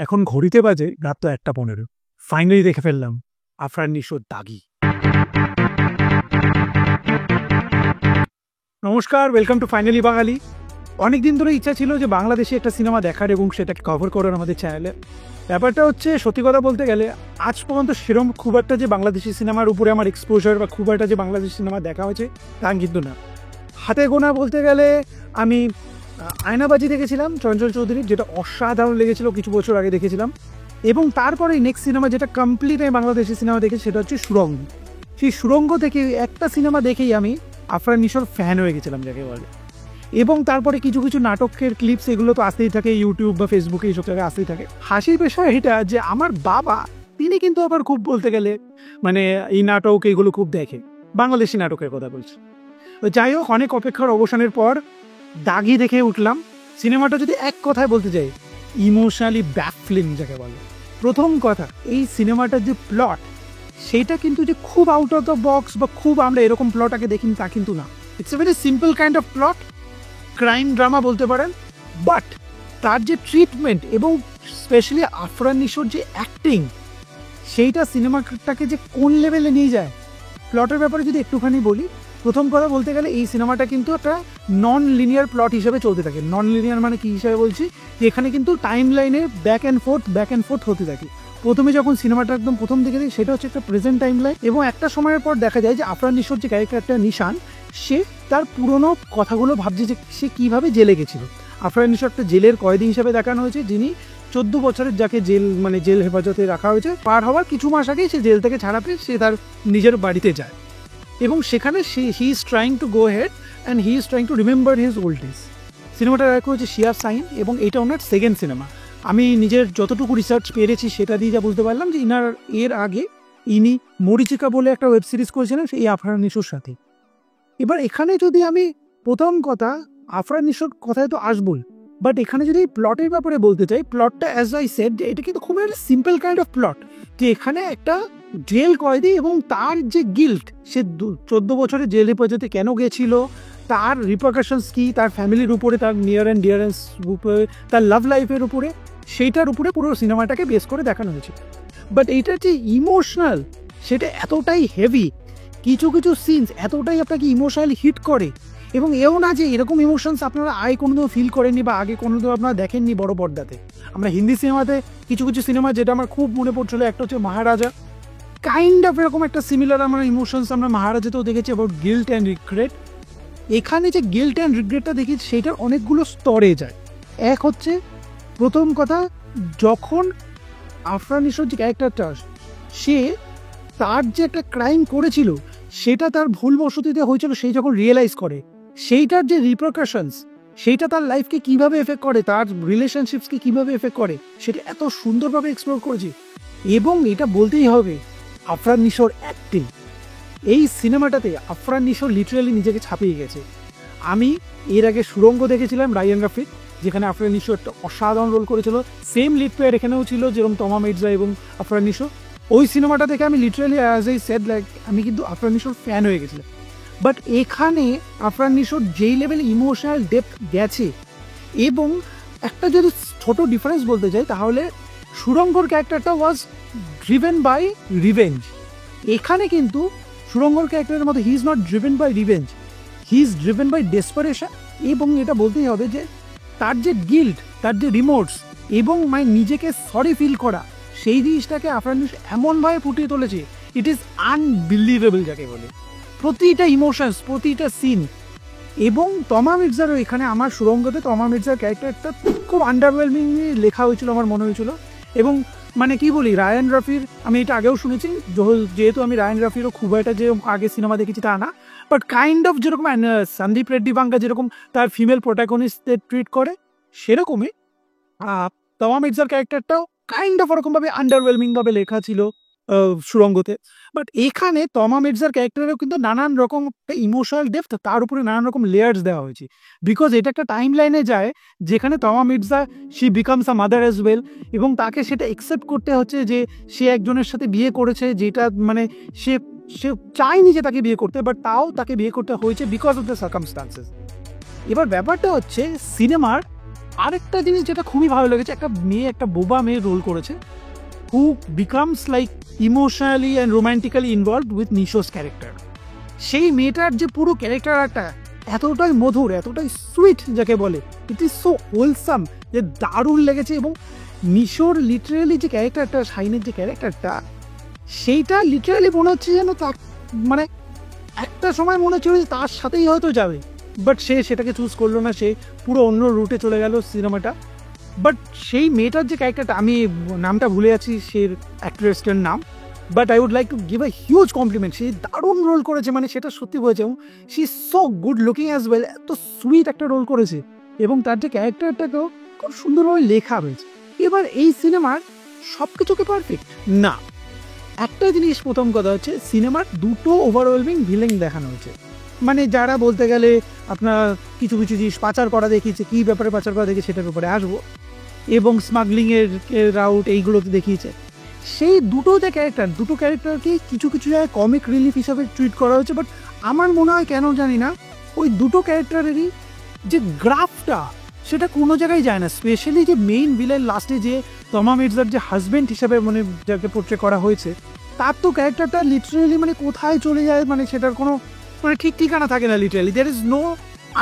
এখন ঘড়িতে বাজে রাত তো 1:15। ফাইনালি দেখে ফেললাম আফরান নিশোর দাগি। নমস্কার, ওয়েলকাম টু ফাইনালি বাঙালি। অনেকদিন ধরে ইচ্ছা ছিল যে বাংলাদেশে একটা সিনেমা দেখার এবং সেটাকে কভার করার আমাদের চ্যানেলে। ব্যাপারটা হচ্ছে, সত্যি কথা বলতে গেলে আজ পর্যন্ত সেরকম খুব একটা যে বাংলাদেশি সিনেমার উপরে আমার এক্সপোজার বা খুব একটা যে বাংলাদেশি সিনেমা দেখা হয়েছে তা কিন্তু না। হাতে গোনা বলতে গেলে আমি আয়নাবাজি দেখেছিলাম চঞ্চল চৌধুরীর, যেটা অসাধারণ লেগেছিল, কিছু বছর আগে দেখেছিলাম। এবং তারপরে নেক্সট সিনেমা যেটা কমপ্লিট আমি বাংলাদেশি সিনেমা দেখেছি সেটা হচ্ছে সুরঙ্গ। সেই সুরঙ্গ থেকে একটা সিনেমা দেখেই আমি আফরান নিশোর ফ্যান হয়ে গেছিলাম যাকে বলে। এবং তারপরে কিছু কিছু নাটকের ক্লিপস এগুলো তো আসতেই থাকে, ইউটিউব বা ফেসবুকে এইসব জায়গায় আসতেই থাকে। হাসির বিষয় এটা যে আমার বাবা, তিনি কিন্তু আবার খুব বলতে গেলে মানে এই নাটক এগুলো খুব দেখে, বাংলাদেশি নাটকের কথা বলছি। যাই হোক, অনেক অপেক্ষার অবসানের পর দাগি দেখে উঠলাম। সিনেমাটা যদি এক কথায় বলতে যাই, ইমোশনালি ব্যাকফ্লিং যাকে বলে। প্রথম কথা, এই সিনেমাটার যে প্লট সেইটা কিন্তু যে খুব আউট অফ দ্য বক্স বা খুব আমরা এরকম প্লট আগে দেখিনি তা কিন্তু না। It's a very simple kind of plot, crime drama বলতে পারেন। বাট তার যে ট্রিটমেন্ট এবং স্পেশালি আফরান নিশোর যে অ্যাক্টিং, সেইটা সিনেমাটাকে যে কোন লেভেলে নিয়ে যায়। প্লটের ব্যাপারে যদি একটুখানি বলি, প্রথম কথা বলতে গেলে এই সিনেমাটা কিন্তু একটা নন লিনিয়ার প্লট হিসেবে চলতে থাকে। নন লিনিয়ার মানে কি হিসাবে বলছি, যে এখানে কিন্তু টাইম লাইনে ব্যাক অ্যান্ড ফোর্থ হতে থাকে। প্রথমে যখন সিনেমাটা একদম প্রথম দিকে দেখি সেটা হচ্ছে একটা প্রেজেন্ট টাইম লাইন, এবং একটা সময়ের পর দেখা যায় যে আফরান নিশোর যে ক্যারেক্টারটা নিশান, সে তার পুরনো কথাগুলো ভাবছে যে সে কীভাবে জেলে গেছিল। আফরান নিশো একটা জেলের কয়েদি হিসেবে দেখানো হয়েছে, যিনি 14 বছরের যাকে জেল হেফাজতে রাখা হয়েছে, পার হওয়ার কিছু মাস আগেই সে জেল থেকে ছাড়া পেয়ে সে তার নিজের বাড়িতে যায়। এবং সেখানে he is trying to go head and he is trying to remember his old days. সিনেমাটা ডাইরেক্ট হচ্ছে শিয়াব শাহিন এবং এটা ওনার সেকেন্ড সিনেমা। আমি নিজের যতটুকু রিসার্চ পেরেছি সেটা দিয়ে যা বুঝতে পারলাম যে এর আগে ইনি মরিচিকা বলে একটা ওয়েব সিরিজ করেছিলেন এই আফরান নিশোর সাথে। এবার এখানে যদি আমি প্রথম কথা আফরান নিশোর কথায় তো আসবই, বাট এখানে যদি প্লটের ব্যাপারে বলতে চাই, প্লটটা অ্যাজ আই সেড যে এটা কিন্তু খুব একটা সিম্পল কাইন্ড অফ প্লট। যে এখানে একটা জেল কয়েদি এবং তার যে গিল্ট, সে 14 বছরের জেল হেফাজতে কেন গেছিল, তার রিপারকাশনস কি, তার ফ্যামিলির উপরে, তার নিয়ার অ্যান্ড ডিয়ারেন্স উপরে, তার লাভ লাইফের উপরে, সেইটার উপরে পুরো সিনেমাটাকে বেস করে দেখানো হয়েছে। বাট এইটার যে ইমোশনাল, সেটা এতটাই হেভি, কিছু কিছু সিনস এতটাই আপনাকে ইমোশনালি হিট করে। এবং এও না যে এরকম ইমোশনস আপনারা কোনোদিনও ফিল করেননি বা আগে কোনোদিনও আপনারা দেখেননি বড় পর্দাতে। আমরা হিন্দি সিনেমাতে কিছু কিছু সিনেমা, যেটা আমার খুব মনে পড়ছিল, একটা হচ্ছে মহারাজা, কাইন্ড অফ এরকম একটা সিমিলার আমরা ইমোশনস আমরা মহারাজাতেও দেখেছি অ্যাবাউট গিল্ট অ্যান্ড রিগ্রেট। এখানে যে গিল্ট অ্যান্ড রিগ্রেটটা দেখি সেইটার অনেকগুলো স্তরে যায়। এক হচ্ছে, প্রথম কথা, যখন আফরান নিশোর যে ক্যারেক্টারটা, সে তার যে একটা ক্রাইম করেছিল সেটা তার ভুলবশতিতে হয়েছিল, সেই যখন রিয়েলাইজ করে, সেইটার যে রিপারকাশনস, সেইটা তার লাইফকে কিভাবে এফেক্ট করে, তার রিলেশনশিপসকে কিভাবে এফেক্ট করে, সেটা এত সুন্দরভাবে এক্সপ্লোর করেছি। এবং এটা বলতেই হবে, আফরান নিশোর অ্যাক্টিং এই সিনেমাটাতে, আফরান নিশো লিটারালি নিজেকে ছাপিয়ে গেছে। আমি এর আগে সুরঙ্গ দেখেছিলাম রায়ান রাফির, যেখানে আফরান নিশো একটা অসাধারণ রোল করেছিল। সেম লিড প্লেয়ার এখানেও ছিল, যেরকম তমা মির্জা এবং আফরান নিশো। ওই সিনেমাটা দেখে আমি literally as I said like আমি কিন্তু আফরান নিশোর ফ্যান হয়ে গেছিলাম। বাট এখানে আফরান নিশোর যেই লেভেল ইমোশনাল ডেপথ গেছে, এবং একটা যদি ছোট ডিফারেন্স বলতে চাই, তাহলে সুরঙ্গর ক্যারেক্টারটা ওয়াজ ড্রিভেন বাই রিভেঞ্জ। এখানে কিন্তু সুরঙ্গর ক্যারেক্টারের মতো he is not driven by revenge, he is driven by desperation. এবং এটা বলতেই হবে যে তার যে গিল্ট, তার যে রিমোর্স এবং নিজেকে সরি ফিল করা, সেই জিনিসটাকে আফরান নিশো এমনভাবে ফুটিয়ে তুলেছে, ইট ইজ আনবিলিভেবল যাকে বলে। প্রতিটা ইমোশনস, প্রতিটা সিন। এবং তমা মির্জারও এখানে, আমার সুরঙ্গতে তমা মির্জার ক্যারেক্টারটা খুব আন্ডারওয়েলমিংলি লেখা হয়েছিল আমার মনে হয়েছিল। এবং কি বলি, রায়ান রাফির, আমি এটা আগেও শুনেছি, যেহেতু আমি রায়ান রাফিরও খুব একটা যে আগে সিনেমা দেখেছি তা না, বাট কাইন্ড অফ যেরকম সন্দীপ রেড্ডি বাঙ্গা যেরকম তার ফিমেল প্রোটাগনিস্টদের ট্রিট করে, সেরকমই তমা মির্জার ক্যারেক্টারটাও কাইন্ড অফ ওরকমভাবে আন্ডারওয়েলমিংভাবে লেখা ছিল সুরঙ্গতে। বাট এখানে তমা মির্জার ক্যারেক্টারেও কিন্তু নানান রকম ইমোশনাল ডেপথ, তার উপরে নানান রকম লেয়ার্স দেওয়া হয়েছে। বিকজ এটা একটা টাইম লাইনে যায় যেখানে তমা Mirza, she becomes a mother as well, এবং তাকে সেটা অ্যাকসেপ্ট করতে হচ্ছে যে সে একজনের সাথে বিয়ে করেছে, যেটা সে সে চায়নি যে তাকে বিয়ে করতে, বাট তাও তাকে বিয়ে করতে হয়েছে বিকজ অফ দ্য সার্কামস্টান্সেস। এবার ব্যাপারটা হচ্ছে, সিনেমার আরেকটা জিনিস যেটা খুবই ভালো লেগেছে, একটা বোবা মেয়ে রোল করেছে, who becomes like emotionally and romantically involved with Nisho's character. সেই মেয়েটার যে পুরো ক্যারেক্টারটা এতটাই মধুর, এতটাই সুইট যাকে বলে, ইট ইজ সো হোলসাম, যে দারুণ লেগেছে। এবং নিশোর লিটারেলি যে ক্যারেক্টারটা, শাইনের যে ক্যারেক্টারটা, সেইটা লিটারেলি মনে হচ্ছে যেন তার মানে একটা সময় মনে হচ্ছিল যে তার সাথেই হয়তো যাবে, বাট সে সেটাকে চুজ করলো না, সে পুরো অন্য রুটে চলে গেল সিনেমাটা। বাট সেই মেয়েটার যে ক্যারেক্টারটা, আমি নামটা ভুলে যাচ্ছি সে অ্যাক্ট্রেসটার নাম, but I would like to give a huge compliment. সে দারুণ রোল করেছে, মানে সেটা সত্যি বলেছে, এবং she is so good looking as well, এত সুইট একটা রোল করেছে, এবং তার যে ক্যারেক্টারটাকেও খুব সুন্দরভাবে লেখা হয়েছে। এবার এই সিনেমার সব কিছুকে পারফেক্ট না, একটা জিনিস প্রথম কথা হচ্ছে সিনেমার দুটো ওভারওয়েলমিং ভিলেন দেখানো হয়েছে। মানে যারা বলতে গেলে আপনার কিছু কিছু জিনিস পাচার করা দেখিয়েছে, কী ব্যাপারে পাচার করা দেখে সেটার ব্যাপারে আসবো, এবং স্মাগলিংয়ের রাউট এইগুলোতে দেখিয়েছে। সেই দুটো ক্যারেক্টারকে কিছু কিছু জায়গায় কমিক রিলিফ হিসাবে ট্রিট করা হয়েছে, বাট আমার মনে হয় কেন জানি না ওই দুটো ক্যারেক্টারেরই যে গ্রাফটা সেটা কোনো জায়গায় যায় না। স্পেশালি যে মেইন ভিলেন লাস্টে যে তমা মির্জার যে হাজব্যান্ড হিসাবে মানে যাকে পোর্ট্রে করা হয়েছে, তার তো ক্যারেক্টারটা লিটারেলি মানে কোথায় চলে যায়, মানে সেটার কোনো মানে ঠিক ঠিকানা থাকে না। Literally there is no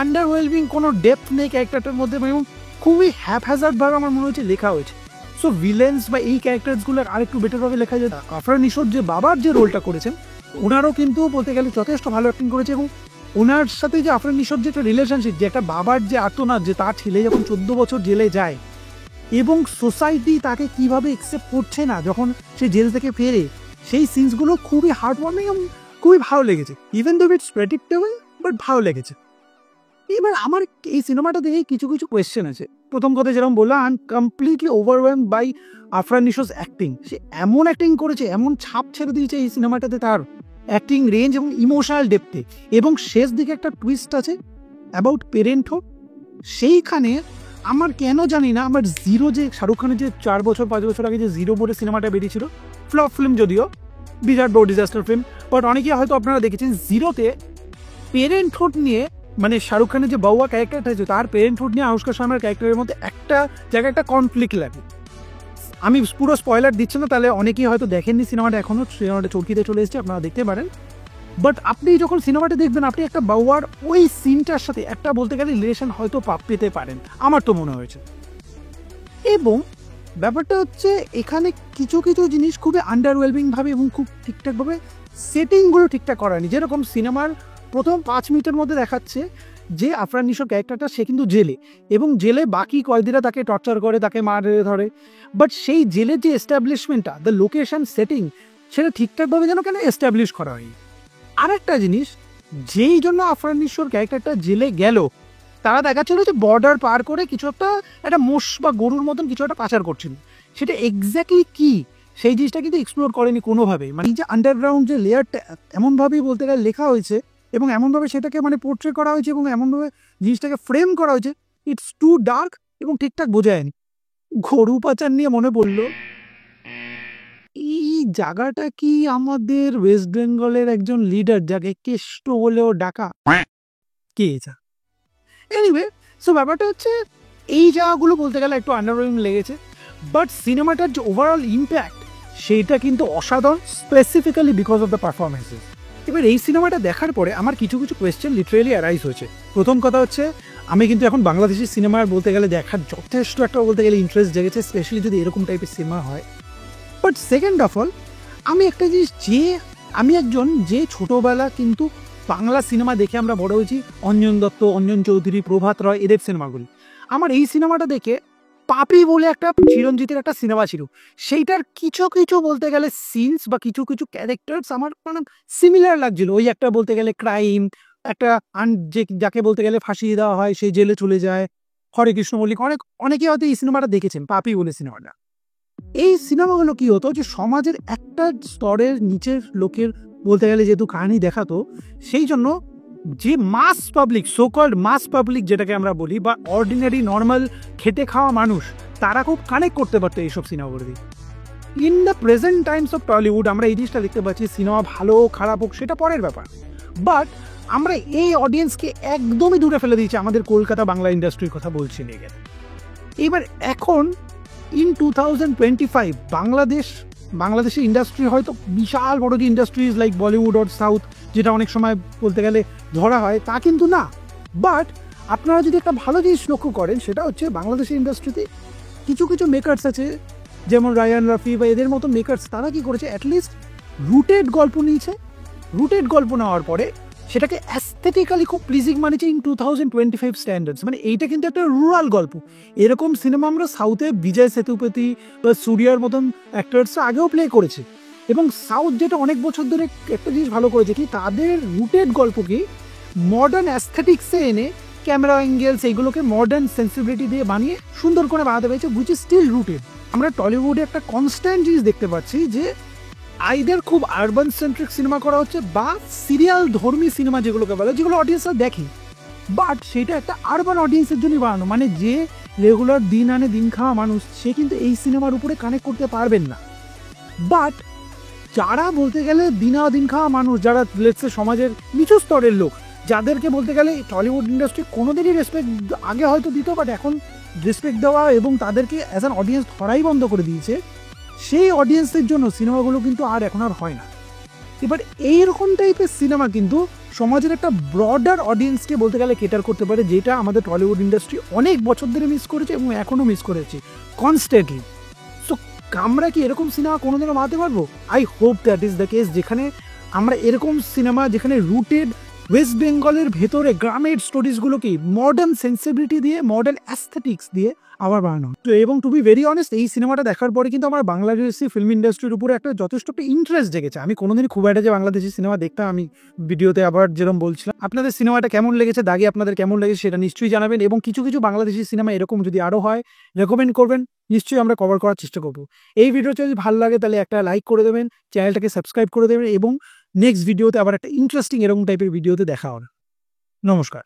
underwhelming, কোনো ডেপথ নেই ক্যারেক্টারটার মধ্যে, এবং খুবই হ্যাপহ্যাজার্ডভাবে আমার মনে হচ্ছে লেখা হয়েছে। সো ভিলেন্স বা এই ক্যারেক্টারসগুলোর আরেকটু বেটারভাবে লেখা যায়। আফরান নিশোর যে বাবার যে রোলটা করেছেন, ওনারও কিন্তু বলতে গেলে যথেষ্ট ভালো অ্যাক্টিং করেছে, এবং ওনার সাথে যে আফরান নিশোর যে একটা রিলেশনশিপ, যে একটা বাবার যে আর্তনাদ, যে তার ছেলে যখন 14 বছর জেলে যায় এবং সোসাইটি তাকে কিভাবে অ্যাকসেপ্ট করছে না যখন সে জেল থেকে ফেরে, সেই সিনসগুলো খুবই হার্টওয়ার্মিং এবং খুবই ভালো লেগেছে। Even though it's predictable, but ভালো লেগেছে। এবার আমার এই সিনেমাটা দেখে কিছু কিছু কোয়েশ্চেন আছে। প্রথম কথা যেরকম বললাম, I am completely overwhelmed by Afran Nisho's acting. সে এমন অ্যাক্টিং করেছে, এমন ছাপ ছেড়ে দিয়েছে এই সিনেমাটাতে তার অ্যাক্টিং রেঞ্জ এবং ইমোশনাল ডেপথে। এবং শেষ দিকে একটা টুইস্ট আছে অ্যাবাউট পেরেন্টহুড, সেইখানে আমার কেন জানি না আমার জিরো, যে শাহরুখ খানের যে 4-5 বছর আগে যে জিরো বলে সিনেমাটা বেরিয়েছিল, ফ্লপ ফিল্ম যদিও, বিরাট বড় ডিজাস্টার ফিল্ম, বাট অনেকে হয়তো আপনারা দেখেছেন জিরোতে পেরেন্টহুড নিয়ে, মানে শাহরুখ খানের যে বাউয়া ক্যারেক্টারটা আছে তার পেরেন্টহুড নিয়ে আনুষ্কা শর্মার ক্যারেক্টারের মধ্যে একটা জায়গায় একটা কনফ্লিক্ট লাগে। আমি পুরো স্পয়লার দিচ্ছি না, তাহলে অনেকেই হয়তো দেখেননি সিনেমাটা, এখনও সিনেমাটা চরকিতে চলে এসেছে, আপনারা দেখতে পারেন। বাট আপনি যখন সিনেমাটা দেখবেন, আপনি একটা বাউয়ার ওই সিনটার সাথে একটা বলতে গেলে রিলেশন হয়তো পেতে পারেন, আমার তো মনে হয়েছে। এবং ব্যাপারটা হচ্ছে এখানে কিছু কিছু জিনিস খুবই আন্ডারওয়েলমিংভাবে এবং খুব ঠিকঠাকভাবে সেটিংগুলো ঠিকঠাক করা হয়নি। যেরকম সিনেমার প্রথম 5 মিনিটের মধ্যে দেখাচ্ছে যে আফরান নিশোর ক্যারেক্টারটা সে কিন্তু জেলে, এবং জেলে বাকি কয়েদিরা তাকে টর্চার করে, তাকে মারে ধরে, বাট সেই জেলের যে এস্টাবলিশমেন্টটা, দ্য লোকেশন সেটিং, সেটা ঠিকঠাকভাবে যেন কেন এস্টাবলিশ করা হয়নি। আরেকটা জিনিস, যেই জন্য আফরান নিশোর ক্যারেক্টারটা জেলে গেল, তারা দেখাচ্ছিল যে বর্ডার পার করে কিছু একটা মোষ বা গরুর মতন কিছু একটা পাচার করছিল, সেটা এক্স্যাক্টলি কি সেই জিনিসটা কিন্তু এক্সপ্লোর করেনি কোনোভাবেই। মানে এই যে আন্ডারগ্রাউন্ড যে লেয়ারটা এমনভাবেই বলতে গেলে লেখা হয়েছে, এবং এমনভাবে সেটাকে মানে পোর্ট্রে করা হয়েছে, এবং এমনভাবে জিনিসটাকে ফ্রেম করা হয়েছে, ইটস টু ডার্ক এবং ঠিকঠাক বোঝা যায়নি। গরু পাচার নিয়ে মনে পড়লো, এই জায়গাটা কি আমাদের ওয়েস্ট বেঙ্গলের একজন লিডার যাকে কেষ্ট বলেও ডাকা, কে এটা? এনিওয়ে, সো ব্যাপারটা হচ্ছে এই জায়গাগুলো বলতে গেলে একটু আন্ডারওয়েলমিং লেগেছে, বাট সিনেমাটার যে ওভারঅল ইম্প্যাক্ট সেইটা কিন্তু অসাধারণ, specifically because of the performances. এবার এই সিনেমাটা দেখার পরে আমার কিছু কিছু কোয়েশ্চেন লিটারেলি অ্যারাইজ হয়েছে। প্রথম কথা হচ্ছে, আমি কিন্তু এখন বাংলাদেশি সিনেমা বলতে গেলে দেখার যথেষ্ট একটা বলতে গেলে ইন্টারেস্ট জেগেছে, স্পেশালি যদি এরকম টাইপের সিনেমা হয়। বাট সেকেন্ড অফ অল, আমি একটা জিনিস, আমি একজন যে ছোটোবেলা কিন্তু বাংলা সিনেমা দেখে আমরা বড় হয়েছি, অঞ্জন দত্ত, অঞ্জন চৌধুরী, প্রভাত রয়, এদের সিনেমাগুলি। আমার এই সিনেমাটা দেখে পাপি বলে একটা চিরঞ্জিতের একটা সিনেমা ছিল, সেইটার কিছু কিছু বলতে গেলে সিনস বা কিছু কিছু ক্যারেক্টার্স আমার মানে সিমিলার লাগছিল। ওই একটা বলতে গেলে ক্রাইম, একটা যাকে বলতে গেলে ফাঁসিয়ে দেওয়া হয়, সেই জেলে চলে যায়, হরে কৃষ্ণ মল্লিক, অনেকে হয়তো এই সিনেমাটা দেখেছেন, পাপি বলে সিনেমাটা। এই সিনেমাগুলো কি হতো, যে সমাজের একটা স্তরের নিচের লোকের বলতে গেলে যেহেতু কাহিনী দেখাতো, সেই জন্য যে মাস পাবলিক, সোকল্ড মাস পাবলিক যেটাকে আমরা বলি, বা অর্ডিনারি নর্মাল খেটে খাওয়া মানুষ, তারা খুব কানেক্ট করতে পারতো এইসব সিনেমাগুলো দিয়ে। In the present Times of Tollywood আমরা এই জিনিসটা দেখতে পাচ্ছি, সিনেমা ভালো খারাপ হোক সেটা পরের ব্যাপার, বাট আমরা এই অডিয়েন্সকে একদমই দূরে ফেলে দিয়েছি আমাদের কলকাতা বাংলা ইন্ডাস্ট্রির কথা বলছি নিয়ে গেলে। এবার এখন ইন 2025 বাংলাদেশের ইন্ডাস্ট্রি হয়তো বিশাল বড় যে industries like Bollywood or south, যেটা অনেক সময় বলতে গেলে ধরা হয়, তা কিন্তু না। বাট আপনারা যদি একটা ভালো জিনিস লক্ষ্য করেন, সেটা হচ্ছে বাংলাদেশের ইন্ডাস্ট্রিতে কিছু কিছু মেকার্স আছে, যেমন রায়ান রাফি বা এদের মতো মেকার্স, তারা কি করেছে, অ্যাটলিস্ট রুটেড গল্প নিয়েছে। রুটেড গল্প নেওয়ার পরে সেটাকে অ্যাস্থেটিক্যালি খুব প্লিজিং মানেছে ইন 2025 স্ট্যান্ডার্ডস। মানে এইটা কিন্তু একটা রুরাল গল্প। এরকম সিনেমা আমরা সাউথে বিজয় সেতুপতি বা সূর্যার মতন অ্যাক্টার্সরা আগেও প্লে করেছে। এবং সাউথ যেটা অনেক বছর ধরে একটা জিনিস ভালো করেছে, কি তাদের রুটেড গল্পকে মডার্ন অ্যাস্থেটিক্সে এনে ক্যামেরা অ্যাঙ্গেলস এইগুলোকে মডার্ন সেন্সিবিলিটি দিয়ে বানিয়ে সুন্দর করে বানাতে পেরেছে, উইচ ইজ স্টিল রুটেড। আমরা টলিউডে একটা কনস্ট্যান্ট জিনিস দেখতে পাচ্ছি যে আইদার খুব আরবান সেন্ট্রিক সিনেমা করা হচ্ছে বা সিরিয়াল ধর্মী সিনেমা যেগুলোকে বলে, যেগুলো অডিয়েন্সরা দেখে, বাট সেটা একটা আরবান অডিয়েন্সের জন্যই বানানো। মানে যে রেগুলার দিন আনে দিন খাওয়া মানুষ, সে কিন্তু এই সিনেমার উপরে কানেক্ট করতে পারবেন না। বাট যারা বলতে গেলে দিন খাওয়া মানুষ, যারা লেটসে সমাজের নিচু স্তরের লোক, যাদেরকে বলতে গেলে টলিউড ইন্ডাস্ট্রি কোনোদিনই রেসপেক্ট আগে হয়তো দিত, বাট এখন রেসপেক্ট দেওয়া এবং তাদেরকে অ্যাজ অ্যান অডিয়েন্স ধরাই বন্ধ করে দিয়েছে, সেই অডিয়েন্সের জন্য সিনেমাগুলো কিন্তু এখন আর হয় না। এবার এইরকম টাইপের সিনেমা কিন্তু সমাজের একটা ব্রডার অডিয়েন্সকে বলতে গেলে কেটার করতে পারে, যেটা আমাদের টলিউড ইন্ডাস্ট্রি অনেক বছর ধরে মিস করেছে এবং এখনও মিস করেছে কনস্ট্যান্টলি। সো আমরা কি এরকম সিনেমা কোনোদিনও বানাতে পারবো? I hope that is the case, যেখানে আমরা এরকম সিনেমা যেখানে রুটেড ওয়েস্ট বেঙ্গলের ভেতরে গ্রামের স্টোরিজগুলোকে মডার্ন সেন্সিবিলিটি দিয়ে, মডার্ন অ্যাস্থেটিক্স দিয়ে আবার বানানো। তো এবং টু বি ভেরি অনেস্ট, এই সিনেমাটা দেখার পরে কিন্তু আমার বাংলাদেশি ফিল্ম ইন্ডাস্ট্রির উপরে একটা যথেষ্ট একটা ইন্টারেস্ট জেগেছে। আমি কোনোদিনই খুব একটা যে বাংলাদেশি সিনেমা দেখতাম, আমি ভিডিওতে আবার যেরকম বলছিলাম। আপনাদের সিনেমাটা কেমন লেগেছে, দাগি আপনাদের কেমন লেগেছে সেটা নিশ্চয়ই জানাবেন, এবং কিছু কিছু বাংলাদেশি সিনেমা এরকম যদি আরও হয় রেকমেন্ড করবেন, নিশ্চয়ই আমরা কভার করার চেষ্টা করবো। এই ভিডিওটা যদি ভালো লাগে তাহলে একটা লাইক করে দেবেন, চ্যানেলটাকে সাবস্ক্রাইব করে দেবেন, এবং নেক্সট ভিডিওতে আবার একটা ইন্টারেস্টিং এরকম টাইপের ভিডিওতে দেখা হবে। নমস্কার।